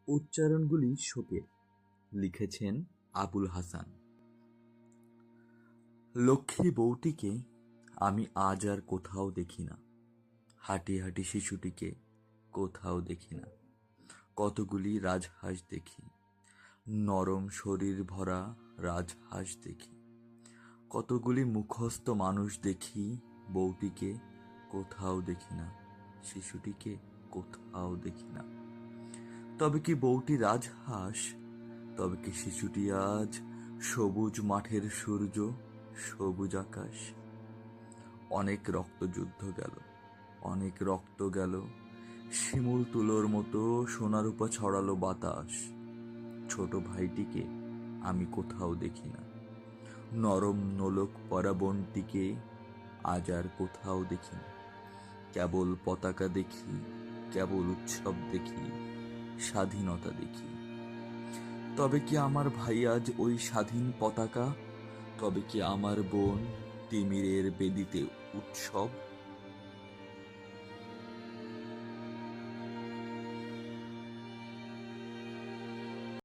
উচ্চারণগুলি শোকের। লিখেছেন আবুল হাসান। লক্ষ্মী বউটিকে আমি আজ আর কোথাও দেখি না। হাঁটি হাঁটি শিশুটিকে কোথাও দেখি না। কতগুলি রাজহাঁস দেখি, নরম শরীর ভরা রাজহাঁস দেখি। কতগুলি মুখস্থ মানুষ দেখি, বউটিকে কোথাও দেখি না, শিশুটিকে কোথাও দেখি না। তবে কি বউটি রাজহাঁস? তবে কি শিশুটি আজ সবুজ মাঠের সূর্য, সবুজ আকাশ? অনেক রক্তযুদ্ধ গেল, অনেক রক্ত গেল, শিমুল তুলোর মতো সোনারূপা ছড়ালো বাতাস। ছোট ভাইটিকে আমি কোথাও দেখি না। নরম নোলক পরা বোনটিকে আজ আর কোথাও দেখি না। কেবল পতাকা দেখি, কেবল উৎসব দেখি, স্বাধীনতা দেখি। তবে কি আমার ভাই আজ ওই স্বাধীন পতাকা? তবে কি আমার বোন তিমিরের বেদিতে উৎসব?